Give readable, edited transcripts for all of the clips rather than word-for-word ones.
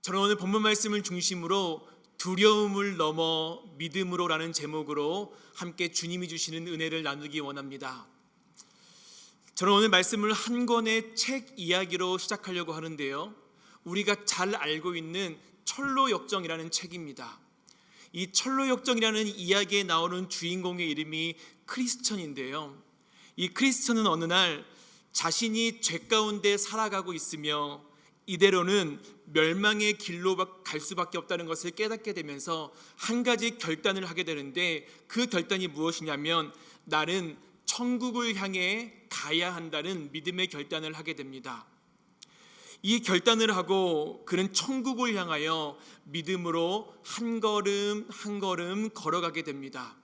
저는 오늘 본문 말씀을 중심으로 두려움을 넘어 믿음으로라는 제목으로 함께 주님이 주시는 은혜를 나누기 원합니다. 저는 오늘 말씀을 한 권의 책 이야기로 시작하려고 하는데요, 우리가 잘 알고 있는 철로역정이라는 책입니다. 이 철로역정이라는 이야기에 나오는 주인공의 이름이 크리스천인데요, 이 크리스천은 어느 날 자신이 죄 가운데 살아가고 있으며 이대로는 멸망의 길로 갈 수밖에 없다는 것을 깨닫게 되면서 한 가지 결단을 하게 되는데, 그 결단이 무엇이냐면 나는 천국을 향해 가야 한다는 믿음의 결단을 하게 됩니다. 이 결단을 하고 그는 천국을 향하여 믿음으로 한 걸음 한 걸음 걸어가게 됩니다.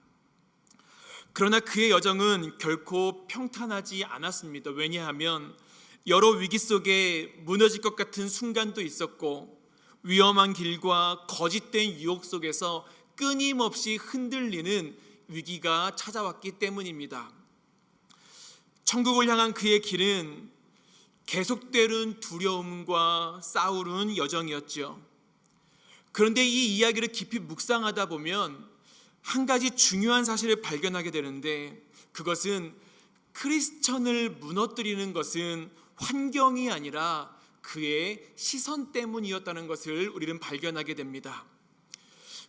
그러나 그의 여정은 결코 평탄하지 않았습니다. 왜냐하면 여러 위기 속에 무너질 것 같은 순간도 있었고, 위험한 길과 거짓된 유혹 속에서 끊임없이 흔들리는 위기가 찾아왔기 때문입니다. 천국을 향한 그의 길은 계속되는 두려움과 싸우는 여정이었죠. 그런데 이 이야기를 깊이 묵상하다 보면 한 가지 중요한 사실을 발견하게 되는데, 그것은 크리스천을 무너뜨리는 것은 환경이 아니라 그의 시선 때문이었다는 것을 우리는 발견하게 됩니다.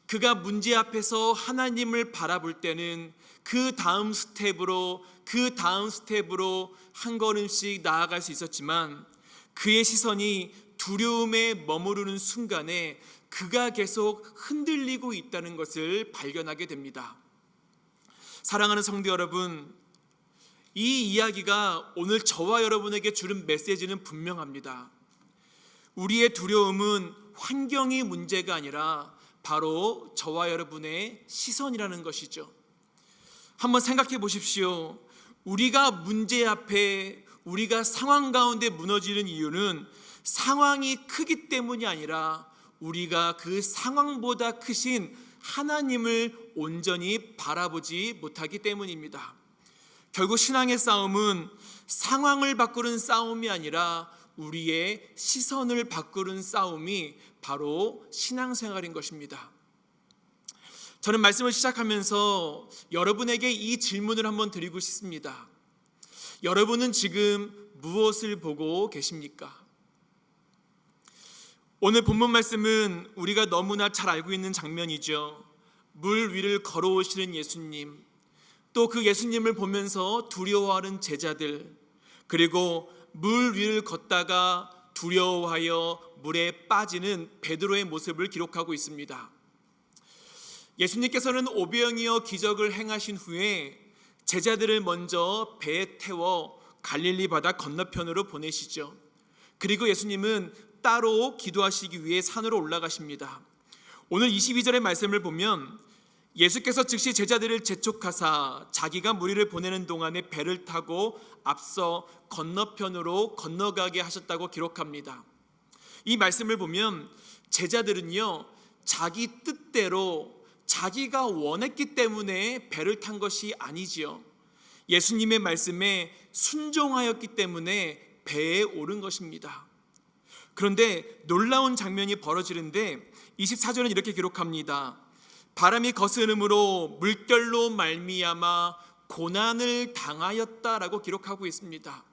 그가 문제 앞에서 하나님을 바라볼 때는 그 다음 스텝으로 한 걸음씩 나아갈 수 있었지만, 그의 시선이 두려움에 머무르는 순간에 그가 계속 흔들리고 있다는 것을 발견하게 됩니다. 사랑하는 성도 여러분, 이 이야기가 오늘 저와 여러분에게 주는 메시지는 분명합니다. 우리의 두려움은 환경이 문제가 아니라 바로 저와 여러분의 시선이라는 것이죠. 한번 생각해 보십시오. 우리가 문제 앞에, 우리가 상황 가운데 무너지는 이유는 상황이 크기 때문이 아니라 우리가 그 상황보다 크신 하나님을 온전히 바라보지 못하기 때문입니다. 결국 신앙의 싸움은 상황을 바꾸는 싸움이 아니라 우리의 시선을 바꾸는 싸움이 바로 신앙생활인 것입니다. 저는 말씀을 시작하면서 여러분에게 이 질문을 한번 드리고 싶습니다. 여러분은 지금 무엇을 보고 계십니까? 오늘 본문 말씀은 우리가 너무나 잘 알고 있는 장면이죠. 물 위를 걸어오시는 예수님, 또 그 예수님을 보면서 두려워하는 제자들, 그리고 물 위를 걷다가 두려워하여 물에 빠지는 베드로의 모습을 기록하고 있습니다. 예수님께서는 오병이어 기적을 행하신 후에 제자들을 먼저 배에 태워 갈릴리 바다 건너편으로 보내시죠. 그리고 예수님은 따로 기도하시기 위해 산으로 올라가십니다. 오늘 22절의 말씀을 보면 예수께서 즉시 제자들을 재촉하사 자기가 무리를 보내는 동안에 배를 타고 앞서 건너편으로 건너가게 하셨다고 기록합니다. 이 말씀을 보면 제자들은요, 자기 뜻대로 자기가 원했기 때문에 배를 탄 것이 아니지요. 예수님의 말씀에 순종하였기 때문에 배에 오른 것입니다. 그런데 놀라운 장면이 벌어지는데 24절은 이렇게 기록합니다. 바람이 거스름으로 물결로 말미암아 고난을 당하였다라고 기록하고 있습니다.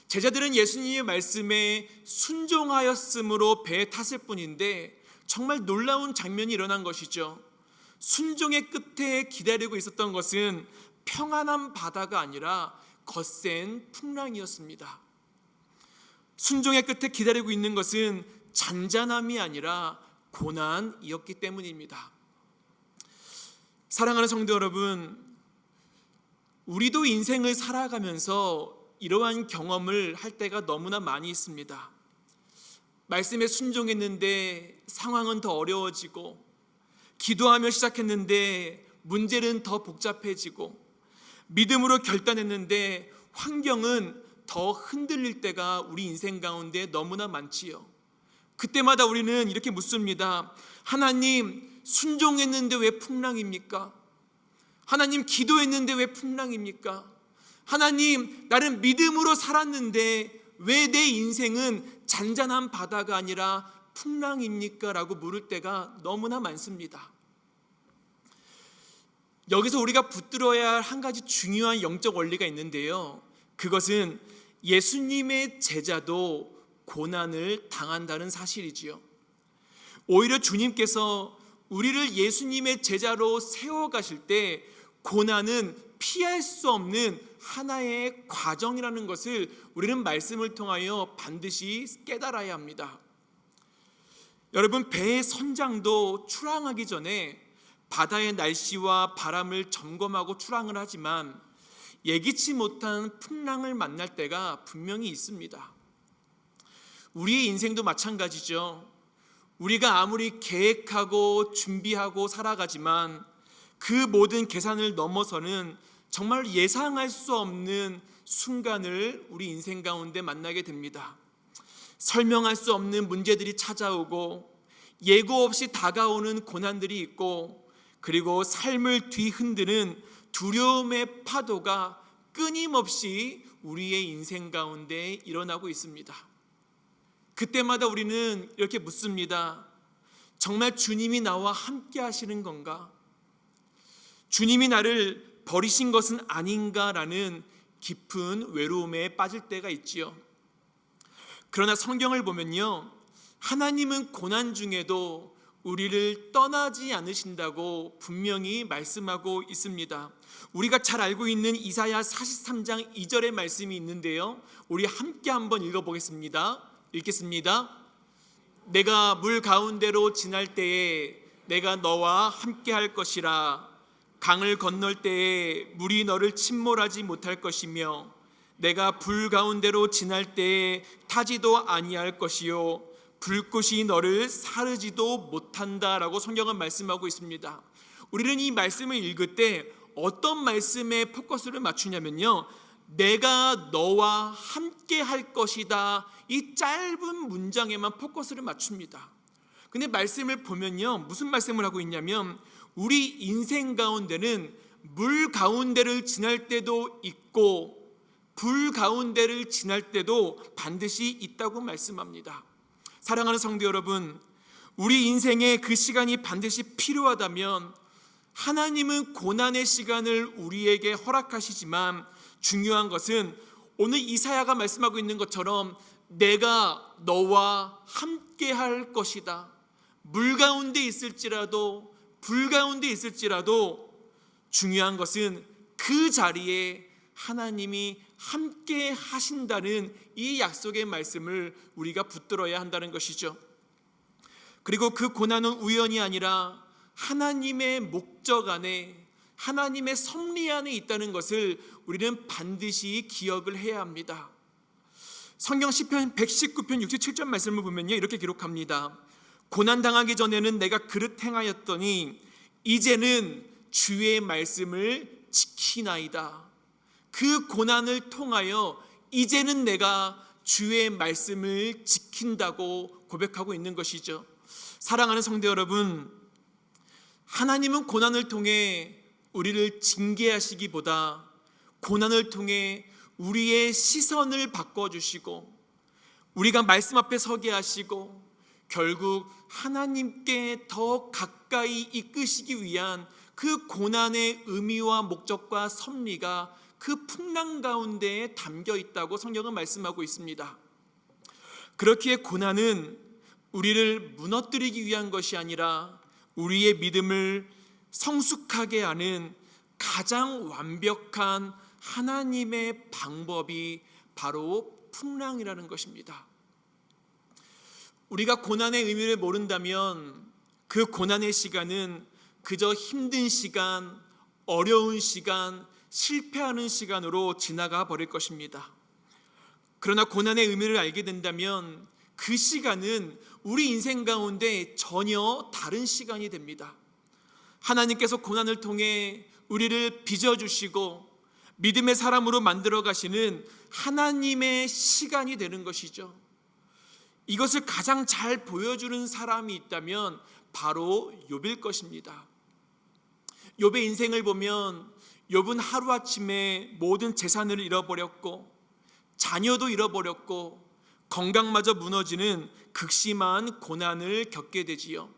제자들은 예수님의 말씀에 순종하였으므로 배에 탔을 뿐인데 정말 놀라운 장면이 일어난 것이죠. 순종의 끝에 기다리고 있었던 것은 평안한 바다가 아니라 거센 풍랑이었습니다. 순종의 끝에 기다리고 있는 것은 잔잔함이 아니라 고난이었기 때문입니다. 사랑하는 성도 여러분, 우리도 인생을 살아가면서 이러한 경험을 할 때가 너무나 많이 있습니다. 말씀에 순종했는데 상황은 더 어려워지고, 기도하며 시작했는데 문제는 더 복잡해지고, 믿음으로 결단했는데 환경은 더 흔들릴 때가 우리 인생 가운데 너무나 많지요. 그때마다 우리는 이렇게 묻습니다. 하나님, 순종했는데 왜 풍랑입니까? 하나님, 기도했는데 왜 풍랑입니까? 하나님, 나는 믿음으로 살았는데 왜 내 인생은 잔잔한 바다가 아니라 풍랑입니까? 라고 물을 때가 너무나 많습니다. 여기서 우리가 붙들어야 할 한 가지 중요한 영적 원리가 있는데요, 그것은 예수님의 제자도 고난을 당한다는 사실이지요. 오히려 주님께서 우리를 예수님의 제자로 세워가실 때 고난은 피할 수 없는 하나의 과정이라는 것을 우리는 말씀을 통하여 반드시 깨달아야 합니다. 여러분, 배의 선장도 출항하기 전에 바다의 날씨와 바람을 점검하고 출항을 하지만 예기치 못한 풍랑을 만날 때가 분명히 있습니다. 우리의 인생도 마찬가지죠. 우리가 아무리 계획하고 준비하고 살아가지만 그 모든 계산을 넘어서는 정말 예상할 수 없는 순간을 우리 인생 가운데 만나게 됩니다. 설명할 수 없는 문제들이 찾아오고 예고 없이 다가오는 고난들이 있고, 그리고 삶을 뒤흔드는 두려움의 파도가 끊임없이 우리의 인생 가운데 일어나고 있습니다. 그때마다 우리는 이렇게 묻습니다. 정말 주님이 나와 함께 하시는 건가? 주님이 나를 버리신 것은 아닌가라는 깊은 외로움에 빠질 때가 있지요. 그러나 성경을 보면요, 하나님은 고난 중에도 우리를 떠나지 않으신다고 분명히 말씀하고 있습니다. 우리가 잘 알고 있는 이사야 43장 2절의 말씀이 있는데요, 우리 함께 한번 읽어보겠습니다. 읽겠습니다. 내가 물 가운데로 지날 때에 내가 너와 함께 할 것이라. 강을 건널 때에 물이 너를 침몰하지 못할 것이며 내가 불 가운데로 지날 때에 타지도 아니할 것이요 불꽃이 너를 사르지도 못한다라고 성경은 말씀하고 있습니다. 우리는 이 말씀을 읽을 때 어떤 말씀에 포커스를 맞추냐면요, 내가 너와 함께 할 것이다, 이 짧은 문장에만 포커스를 맞춥니다. 근데 말씀을 보면요, 무슨 말씀을 하고 있냐면 우리 인생 가운데는 물 가운데를 지날 때도 있고 불 가운데를 지날 때도 반드시 있다고 말씀합니다. 사랑하는 성도 여러분, 우리 인생에 그 시간이 반드시 필요하다면 하나님은 고난의 시간을 우리에게 허락하시지만 중요한 것은 오늘 이사야가 말씀하고 있는 것처럼 내가 너와 함께 할 것이다. 물 가운데 있을지라도 불 가운데 있을지라도 중요한 것은 그 자리에 하나님이 함께 하신다는 이 약속의 말씀을 우리가 붙들어야 한다는 것이죠. 그리고 그 고난은 우연이 아니라 하나님의 목적 안에, 하나님의 섭리 안에 있다는 것을 우리는 반드시 기억을 해야 합니다. 성경 시편 119편 67절 말씀을 보면요, 이렇게 기록합니다. 고난당하기 전에는 내가 그릇 행하였더니 이제는 주의 말씀을 지키나이다. 그 고난을 통하여 이제는 내가 주의 말씀을 지킨다고 고백하고 있는 것이죠. 사랑하는 성도 여러분, 하나님은 고난을 통해 우리를 징계하시기보다 고난을 통해 우리의 시선을 바꿔주시고 우리가 말씀 앞에 서게 하시고 결국 하나님께 더 가까이 이끄시기 위한 그 고난의 의미와 목적과 섭리가 그 풍랑 가운데에 담겨 있다고 성경은 말씀하고 있습니다. 그렇기에 고난은 우리를 무너뜨리기 위한 것이 아니라 우리의 믿음을 성숙하게 하는 가장 완벽한 하나님의 방법이 바로 풍랑이라는 것입니다. 우리가 고난의 의미를 모른다면 그 고난의 시간은 그저 힘든 시간, 어려운 시간, 실패하는 시간으로 지나가 버릴 것입니다. 그러나 고난의 의미를 알게 된다면 그 시간은 우리 인생 가운데 전혀 다른 시간이 됩니다. 하나님께서 고난을 통해 우리를 빚어주시고 믿음의 사람으로 만들어 가시는 하나님의 시간이 되는 것이죠. 이것을 가장 잘 보여주는 사람이 있다면 바로 욥일 것입니다. 욥의 인생을 보면 욥은 하루아침에 모든 재산을 잃어버렸고 자녀도 잃어버렸고 건강마저 무너지는 극심한 고난을 겪게 되지요.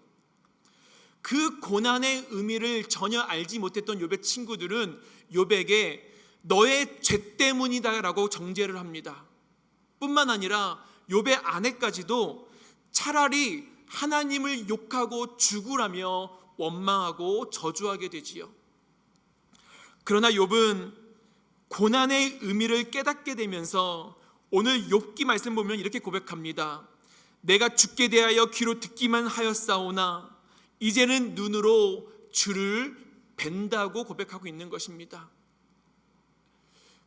그 고난의 의미를 전혀 알지 못했던 욥의 친구들은 욥에게 너의 죄 때문이다라고 정죄를 합니다. 뿐만 아니라 욥의 아내까지도 차라리 하나님을 욕하고 죽으라며 원망하고 저주하게 되지요. 그러나 욥은 고난의 의미를 깨닫게 되면서 오늘 욥기 말씀 보면 이렇게 고백합니다. 내가 죽게 대하여 귀로 듣기만 하였사오나 이제는 눈으로 주를 뵌다고 고백하고 있는 것입니다.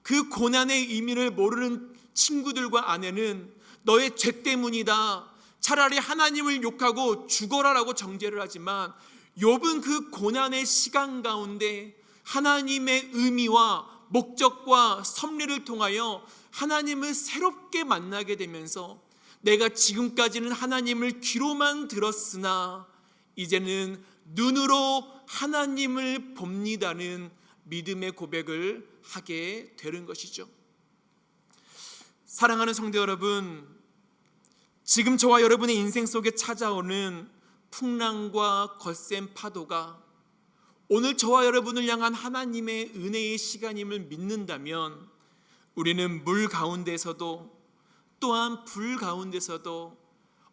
그 고난의 의미를 모르는 친구들과 아내는 너의 죄 때문이다, 차라리 하나님을 욕하고 죽어라라고 정죄를 하지만 욥은 그 고난의 시간 가운데 하나님의 의미와 목적과 섭리를 통하여 하나님을 새롭게 만나게 되면서 내가 지금까지는 하나님을 귀로만 들었으나 이제는 눈으로 하나님을 봅니다는 믿음의 고백을 하게 되는 것이죠. 사랑하는 성도 여러분, 지금 저와 여러분의 인생 속에 찾아오는 풍랑과 거센 파도가 오늘 저와 여러분을 향한 하나님의 은혜의 시간임을 믿는다면 우리는 물 가운데서도 또한 불 가운데서도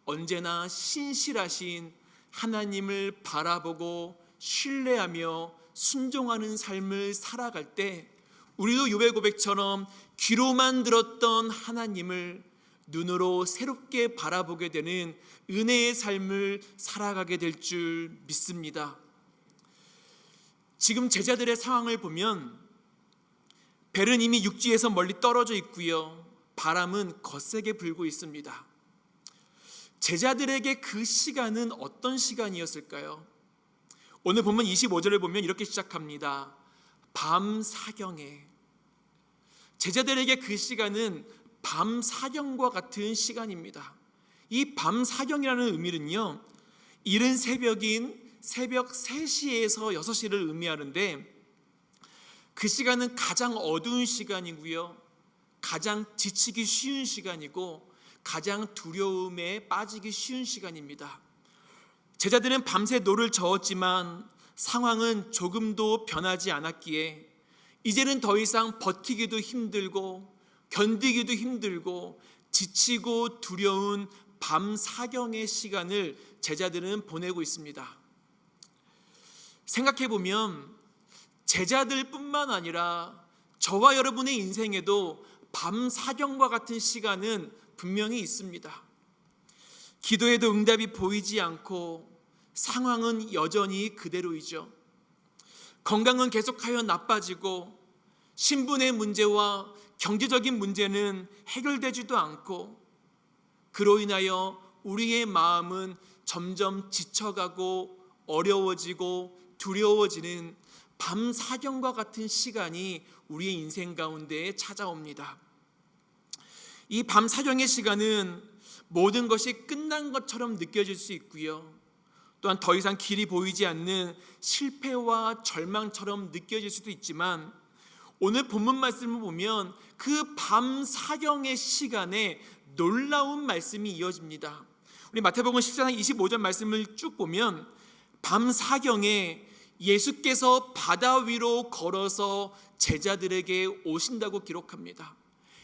언제나 신실하신 하나님을 바라보고 신뢰하며 순종하는 삶을 살아갈 때 우리도 욥의 고백처럼 귀로만 들었던 하나님을 눈으로 새롭게 바라보게 되는 은혜의 삶을 살아가게 될 줄 믿습니다. 지금 제자들의 상황을 보면 벨은 이미 육지에서 멀리 떨어져 있고요, 바람은 거세게 불고 있습니다. 제자들에게 그 시간은 어떤 시간이었을까요? 오늘 본문 25절을 보면 이렇게 시작합니다. 밤 사경에. 제자들에게 그 시간은 밤 사경과 같은 시간입니다. 이 밤 사경이라는 의미는요, 이른 새벽인 새벽 3시에서 6시를 의미하는데 그 시간은 가장 어두운 시간이고요, 가장 지치기 쉬운 시간이고 가장 두려움에 빠지기 쉬운 시간입니다. 제자들은 밤새 노를 저었지만 상황은 조금도 변하지 않았기에 이제는 더 이상 버티기도 힘들고 견디기도 힘들고 지치고 두려운 밤 사경의 시간을 제자들은 보내고 있습니다. 생각해보면 제자들뿐만 아니라 저와 여러분의 인생에도 밤 사경과 같은 시간은 분명히 있습니다. 기도해도 응답이 보이지 않고 상황은 여전히 그대로이죠. 건강은 계속하여 나빠지고 신분의 문제와 경제적인 문제는 해결되지도 않고 그로 인하여 우리의 마음은 점점 지쳐가고 어려워지고 두려워지는 밤 사경과 같은 시간이 우리의 인생 가운데 찾아옵니다. 이 밤 사경의 시간은 모든 것이 끝난 것처럼 느껴질 수 있고요, 또한 더 이상 길이 보이지 않는 실패와 절망처럼 느껴질 수도 있지만 오늘 본문 말씀을 보면 그 밤 사경의 시간에 놀라운 말씀이 이어집니다. 우리 마태복음 14장 25절 말씀을 쭉 보면 밤 사경에 예수께서 바다 위로 걸어서 제자들에게 오신다고 기록합니다.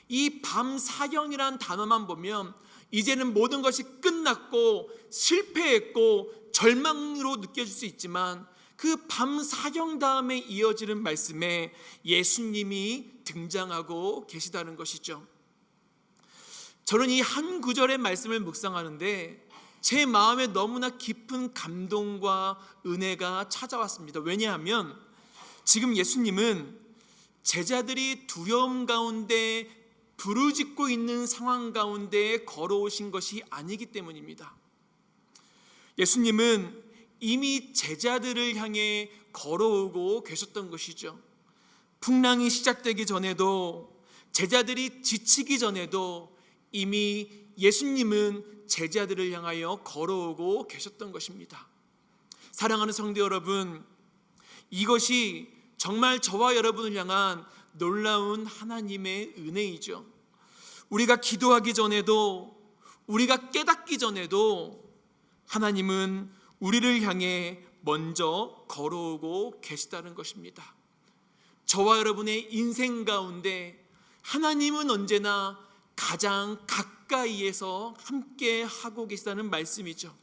이 밤 사경이라는 단어만 보면 이제는 모든 것이 끝났고 실패했고 절망으로 느껴질 수 있지만 그 밤 사경 다음에 이어지는 말씀에 예수님이 등장하고 계시다는 것이죠. 저는 이 한 구절의 말씀을 묵상하는데 제 마음에 너무나 깊은 감동과 은혜가 찾아왔습니다. 왜냐하면 지금 예수님은 제자들이 두려움 가운데 부르짖고 있는 상황 가운데 걸어오신 것이 아니기 때문입니다. 예수님은 이미 제자들을 향해 걸어오고 계셨던 것이죠. 풍랑이 시작되기 전에도, 제자들이 지치기 전에도 이미 예수님은 제자들을 향하여 걸어오고 계셨던 것입니다. 사랑하는 성도 여러분, 이것이 정말 저와 여러분을 향한 놀라운 하나님의 은혜이죠. 우리가 기도하기 전에도, 우리가 깨닫기 전에도 하나님은 우리를 향해 먼저 걸어오고 계시다는 것입니다. 저와 여러분의 인생 가운데 하나님은 언제나 가장 가까이에서 함께 하고 계시다는 말씀이죠.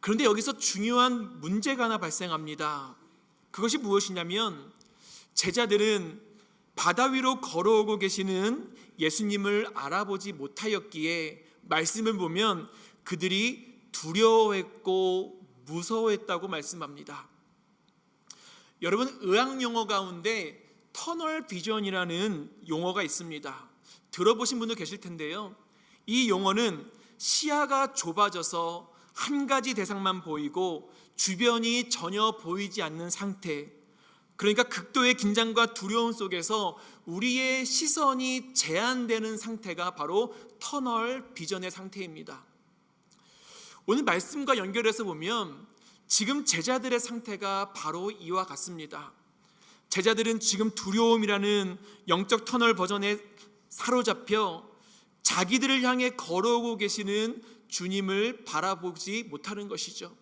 그런데 여기서 중요한 문제가 하나 발생합니다. 그것이 무엇이냐면 제자들은 바다 위로 걸어오고 계시는 예수님을 알아보지 못하였기에 말씀을 보면 그들이 두려워했고 무서워했다고 말씀합니다. 여러분, 의학 용어 가운데 터널 비전이라는 용어가 있습니다. 들어보신 분도 계실 텐데요. 이 용어는 시야가 좁아져서 한 가지 대상만 보이고 주변이 전혀 보이지 않는 상태, 그러니까 극도의 긴장과 두려움 속에서 우리의 시선이 제한되는 상태가 바로 터널 비전의 상태입니다. 오늘 말씀과 연결해서 보면 지금 제자들의 상태가 바로 이와 같습니다. 제자들은 지금 두려움이라는 영적 터널 버전에 사로잡혀 자기들을 향해 걸어오고 계시는 주님을 바라보지 못하는 것이죠.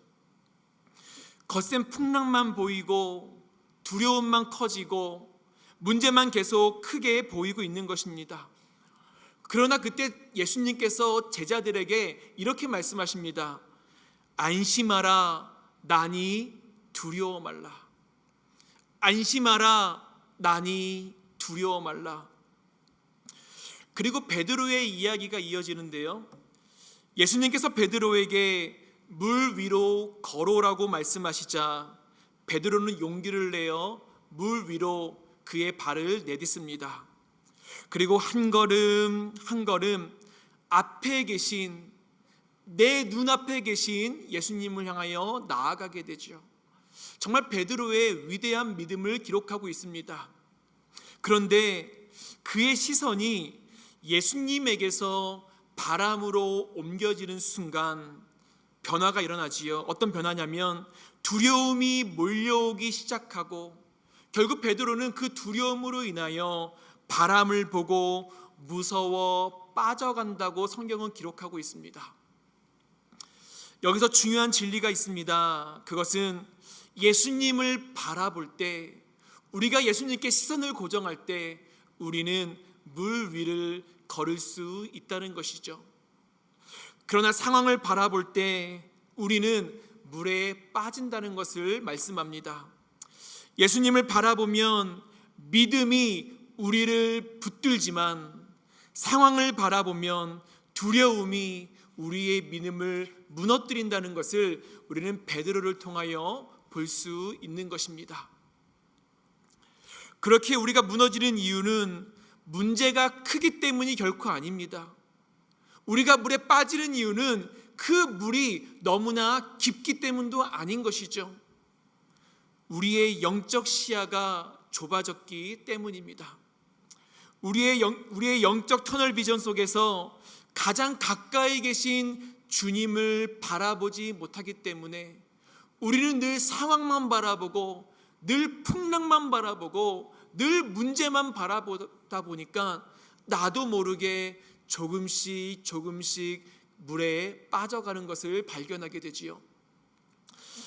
거센 풍랑만 보이고 두려움만 커지고 문제만 계속 크게 보이고 있는 것입니다. 그러나 그때 예수님께서 제자들에게 이렇게 말씀하십니다. 안심하라, 나니 두려워 말라. 안심하라, 나니 두려워 말라. 그리고 베드로의 이야기가 이어지는데요. 예수님께서 베드로에게 물 위로 걸어오라고 말씀하시자 베드로는 용기를 내어 물 위로 그의 발을 내딛습니다. 그리고 한 걸음 한 걸음 앞에 계신, 내 눈앞에 계신 예수님을 향하여 나아가게 되죠. 정말 베드로의 위대한 믿음을 기록하고 있습니다. 그런데 그의 시선이 예수님에게서 바람으로 옮겨지는 순간 변화가 일어나지요. 어떤 변화냐면 두려움이 몰려오기 시작하고 결국 베드로는 그 두려움으로 인하여 바람을 보고 무서워 빠져간다고 성경은 기록하고 있습니다. 여기서 중요한 진리가 있습니다. 그것은 예수님을 바라볼 때, 우리가 예수님께 시선을 고정할 때 우리는 물 위를 걸을 수 있다는 것이죠. 그러나 상황을 바라볼 때 우리는 물에 빠진다는 것을 말씀합니다. 예수님을 바라보면 믿음이 우리를 붙들지만 상황을 바라보면 두려움이 우리의 믿음을 무너뜨린다는 것을 우리는 베드로를 통하여 볼 수 있는 것입니다. 그렇게 우리가 무너지는 이유는 문제가 크기 때문이 결코 아닙니다. 우리가 물에 빠지는 이유는 그 물이 너무나 깊기 때문도 아닌 것이죠. 우리의 영적 시야가 좁아졌기 때문입니다. 우리의 영적 터널 비전 속에서 가장 가까이 계신 주님을 바라보지 못하기 때문에 우리는 늘 상황만 바라보고 늘 풍랑만 바라보고 늘 문제만 바라보다 보니까 나도 모르게 조금씩 물에 빠져가는 것을 발견하게 되지요.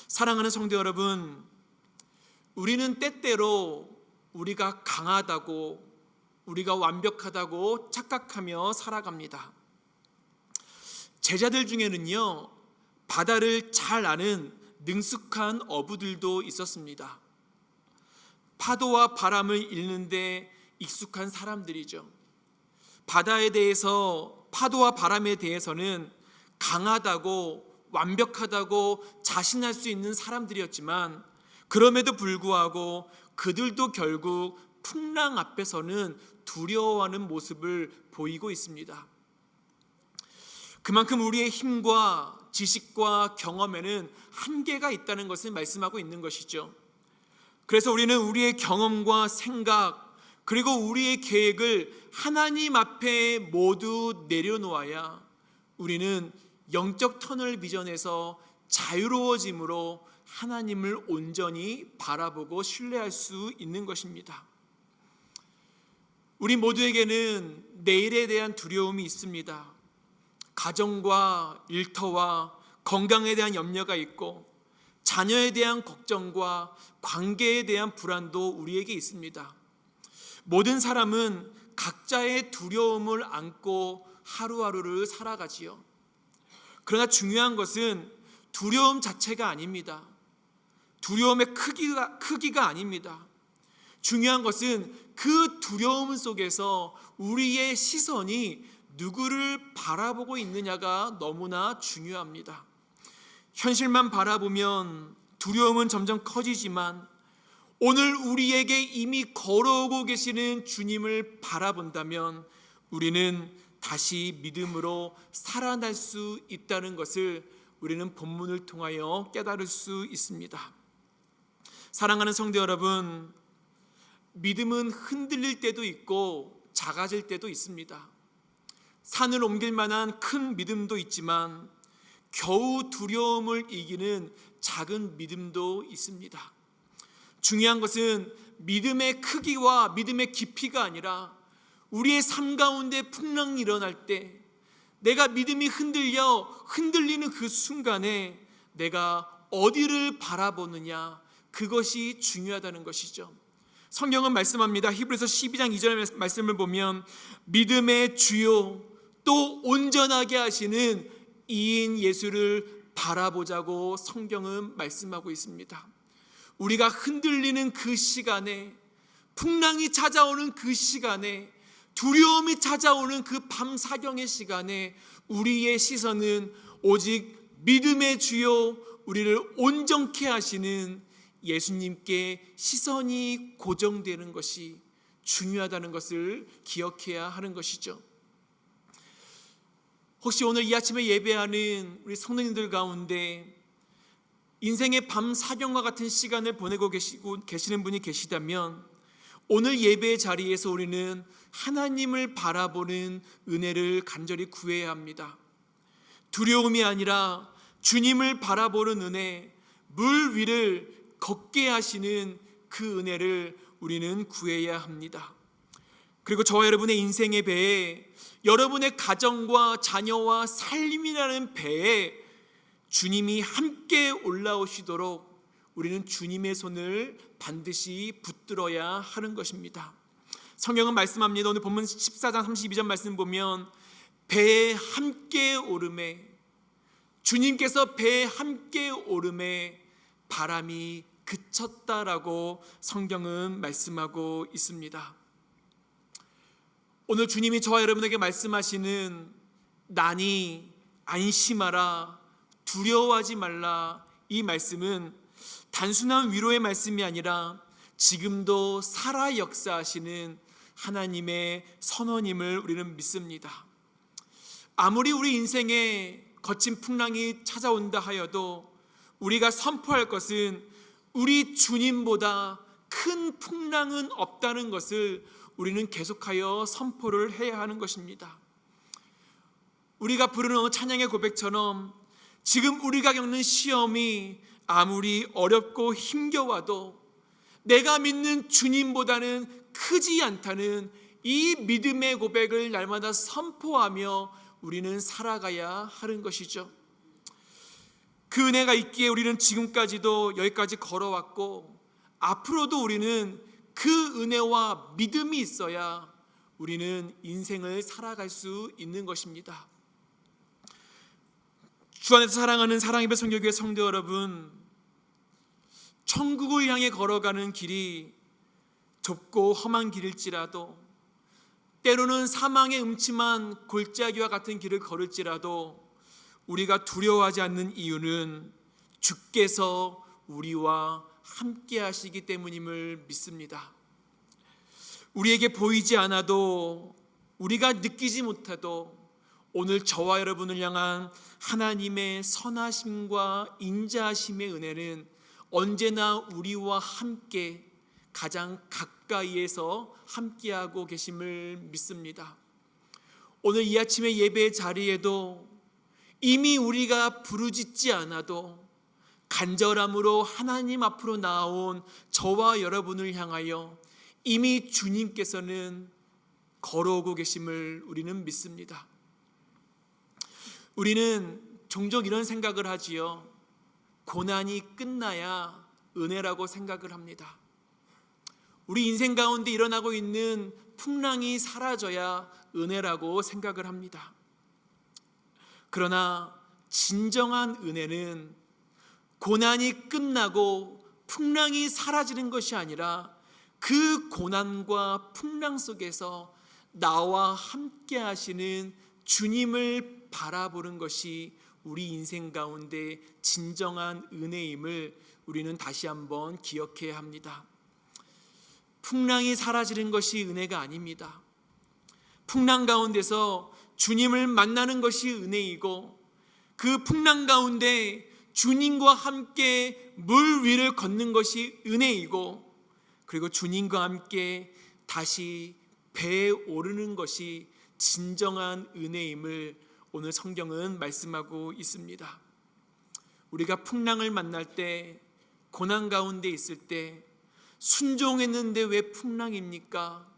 사랑하는 성도 여러분, 우리는 때때로 우리가 강하다고, 우리가 완벽하다고 착각하며 살아갑니다. 제자들 중에는요, 바다를 잘 아는 능숙한 어부들도 있었습니다. 파도와 바람을 읽는데 익숙한 사람들이죠. 바다에 대해서, 파도와 바람에 대해서는 강하다고 완벽하다고 자신할 수 있는 사람들이었지만 그럼에도 불구하고 그들도 결국 풍랑 앞에서는 두려워하는 모습을 보이고 있습니다. 그만큼 우리의 힘과 지식과 경험에는 한계가 있다는 것을 말씀하고 있는 것이죠. 그래서 우리는 우리의 경험과 생각 그리고 우리의 계획을 하나님 앞에 모두 내려놓아야 우리는 영적 터널 비전에서 자유로워짐으로 하나님을 온전히 바라보고 신뢰할 수 있는 것입니다. 우리 모두에게는 내일에 대한 두려움이 있습니다. 가정과 일터와 건강에 대한 염려가 있고 자녀에 대한 걱정과 관계에 대한 불안도 우리에게 있습니다. 모든 사람은 각자의 두려움을 안고 하루하루를 살아가지요. 그러나 중요한 것은 두려움 자체가 아닙니다. 두려움의 크기가 아닙니다. 중요한 것은 그 두려움 속에서 우리의 시선이 누구를 바라보고 있느냐가 너무나 중요합니다. 현실만 바라보면 두려움은 점점 커지지만 오늘 우리에게 이미 걸어오고 계시는 주님을 바라본다면 우리는 다시 믿음으로 살아날 수 있다는 것을 우리는 본문을 통하여 깨달을 수 있습니다. 사랑하는 성도 여러분, 믿음은 흔들릴 때도 있고 작아질 때도 있습니다. 산을 옮길 만한 큰 믿음도 있지만 겨우 두려움을 이기는 작은 믿음도 있습니다. 중요한 것은 믿음의 크기와 믿음의 깊이가 아니라 우리의 삶 가운데 풍랑이 일어날 때 내가 믿음이 흔들리는 그 순간에 내가 어디를 바라보느냐, 그것이 중요하다는 것이죠. 성경은 말씀합니다. 히브리서 12장 2절 말씀을 보면 믿음의 주요 또 온전하게 하시는 이인 예수를 바라보자고 성경은 말씀하고 있습니다. 우리가 흔들리는 그 시간에, 풍랑이 찾아오는 그 시간에, 두려움이 찾아오는 그 밤 사경의 시간에 우리의 시선은 오직 믿음의 주요 우리를 온전케 하시는 예수님께 시선이 고정되는 것이 중요하다는 것을 기억해야 하는 것이죠. 혹시 오늘 이 아침에 예배하는 우리 성도님들 가운데 인생의 밤 사경과 같은 시간을 보내고 계시는 분이 계시다면 오늘 예배의 자리에서 우리는 하나님을 바라보는 은혜를 간절히 구해야 합니다. 두려움이 아니라 주님을 바라보는 은혜, 물 위를 걷게 하시는 그 은혜를 우리는 구해야 합니다. 그리고 저와 여러분의 인생의 배에, 여러분의 가정과 자녀와 삶이라는 배에 주님이 함께 올라오시도록 우리는 주님의 손을 반드시 붙들어야 하는 것입니다. 성경은 말씀합니다. 오늘 본문 14장 32절 말씀 보면 배에 함께 오름에, 주님께서 배에 함께 오름에 바람이 그쳤다라고 성경은 말씀하고 있습니다. 오늘 주님이 저와 여러분에게 말씀하시는 난이 안심하라, 두려워하지 말라, 이 말씀은 단순한 위로의 말씀이 아니라 지금도 살아 역사하시는 하나님의 선언임을 우리는 믿습니다. 아무리 우리 인생에 거친 풍랑이 찾아온다 하여도 우리가 선포할 것은 우리 주님보다 큰 풍랑은 없다는 것을 우리는 계속하여 선포를 해야 하는 것입니다. 우리가 부르는 찬양의 고백처럼 지금 우리가 겪는 시험이 아무리 어렵고 힘겨워도 내가 믿는 주님보다는 크지 않다는 이 믿음의 고백을 날마다 선포하며 우리는 살아가야 하는 것이죠. 그 은혜가 있기에 우리는 지금까지도 여기까지 걸어왔고 앞으로도 우리는 그 은혜와 믿음이 있어야 우리는 인생을 살아갈 수 있는 것입니다. 주 안에서 사랑하는 사랑예배 선교교회 성도 여러분, 천국을 향해 걸어가는 길이 좁고 험한 길일지라도, 때로는 사망의 음침한 골짜기와 같은 길을 걸을지라도 우리가 두려워하지 않는 이유는 주께서 우리와 함께 하시기 때문임을 믿습니다. 우리에게 보이지 않아도, 우리가 느끼지 못해도 오늘 저와 여러분을 향한 하나님의 선하심과 인자하심의 은혜는 언제나 우리와 함께 가장 가까이에서 함께하고 계심을 믿습니다. 오늘 이 아침의 예배의 자리에도 이미 우리가 부르짖지 않아도 간절함으로 하나님 앞으로 나온 저와 여러분을 향하여 이미 주님께서는 걸어오고 계심을 우리는 믿습니다. 우리는 종종 이런 생각을 하지요. 고난이 끝나야 은혜라고 생각을 합니다. 우리 인생 가운데 일어나고 있는 풍랑이 사라져야 은혜라고 생각을 합니다. 그러나 진정한 은혜는 고난이 끝나고 풍랑이 사라지는 것이 아니라 그 고난과 풍랑 속에서 나와 함께 하시는 주님을 바라보는 것이 우리 인생 가운데 진정한 은혜임을 우리는 다시 한번 기억해야 합니다. 풍랑이 사라지는 것이 은혜가 아닙니다. 풍랑 가운데서 주님을 만나는 것이 은혜이고, 그 풍랑 가운데 주님과 함께 물 위를 걷는 것이 은혜이고, 그리고 주님과 함께 다시 배에 오르는 것이 진정한 은혜임을 오늘 성경은 말씀하고 있습니다. 우리가 풍랑을 만날 때, 고난 가운데 있을 때 순종했는데 왜 풍랑입니까?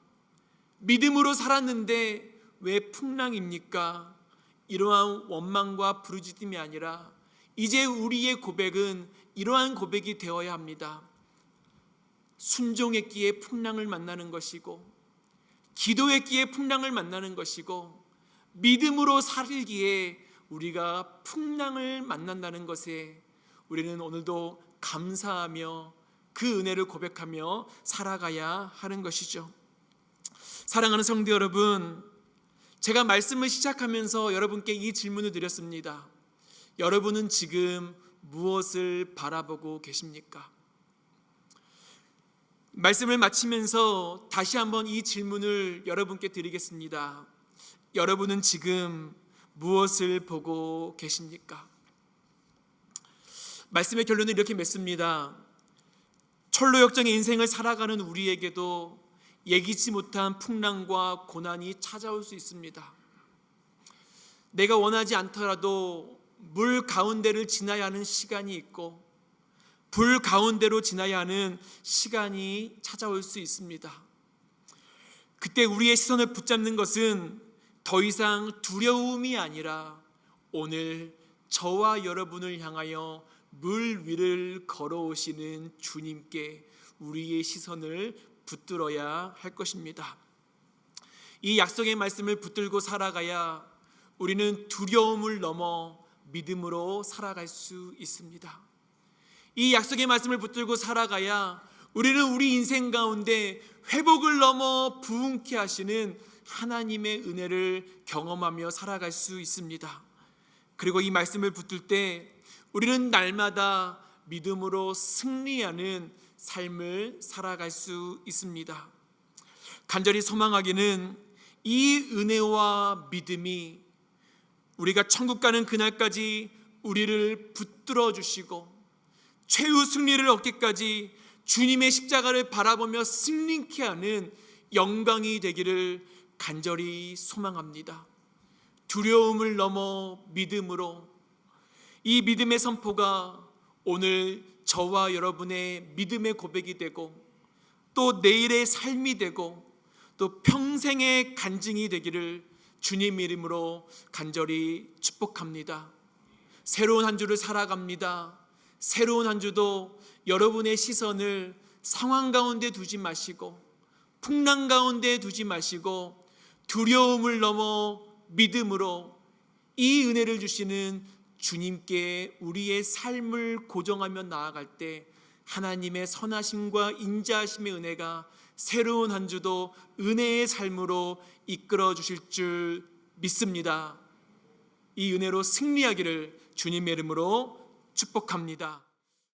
믿음으로 살았는데 왜 풍랑입니까? 이러한 원망과 부르짖음이 아니라 이제 우리의 고백은 이러한 고백이 되어야 합니다. 순종했기에 풍랑을 만나는 것이고, 기도했기에 풍랑을 만나는 것이고, 믿음으로 살기에 우리가 풍랑을 만난다는 것에 우리는 오늘도 감사하며 그 은혜를 고백하며 살아가야 하는 것이죠. 사랑하는 성도 여러분, 제가 말씀을 시작하면서 여러분께 이 질문을 드렸습니다. 여러분은 지금 무엇을 바라보고 계십니까? 말씀을 마치면서 다시 한번 이 질문을 여러분께 드리겠습니다. 여러분은 지금 무엇을 보고 계십니까? 말씀의 결론을 이렇게 맺습니다. 철로 역정의 인생을 살아가는 우리에게도 예기치 못한 풍랑과 고난이 찾아올 수 있습니다. 내가 원하지 않더라도 물 가운데를 지나야 하는 시간이 있고, 불 가운데로 지나야 하는 시간이 찾아올 수 있습니다. 그때 우리의 시선을 붙잡는 것은 더 이상 두려움이 아니라 오늘 저와 여러분을 향하여 물 위를 걸어오시는 주님께 우리의 시선을 붙들어야 할 것입니다. 이 약속의 말씀을 붙들고 살아가야 우리는 두려움을 넘어 믿음으로 살아갈 수 있습니다. 이 약속의 말씀을 붙들고 살아가야 우리는 우리 인생 가운데 회복을 넘어 부흥케 하시는 하나님의 은혜를 경험하며 살아갈 수 있습니다. 그리고 이 말씀을 붙들 때 우리는 날마다 믿음으로 승리하는 삶을 살아갈 수 있습니다. 간절히 소망하기는 이 은혜와 믿음이 우리가 천국 가는 그날까지 우리를 붙들어 주시고 최후 승리를 얻기까지 주님의 십자가를 바라보며 승리케 하는 영광이 되기를 간절히 소망합니다. 두려움을 넘어 믿음으로, 이 믿음의 선포가 오늘 저와 여러분의 믿음의 고백이 되고, 또 내일의 삶이 되고, 또 평생의 간증이 되기를 주님 이름으로 간절히 축복합니다. 새로운 한 주를 살아갑니다. 새로운 한 주도 여러분의 시선을 상황 가운데 두지 마시고, 풍랑 가운데 두지 마시고, 두려움을 넘어 믿음으로 이 은혜를 주시는 주님께 우리의 삶을 고정하며 나아갈 때 하나님의 선하심과 인자하심의 은혜가 새로운 한 주도 은혜의 삶으로 이끌어 주실 줄 믿습니다. 이 은혜로 승리하기를 주님의 이름으로 축복합니다.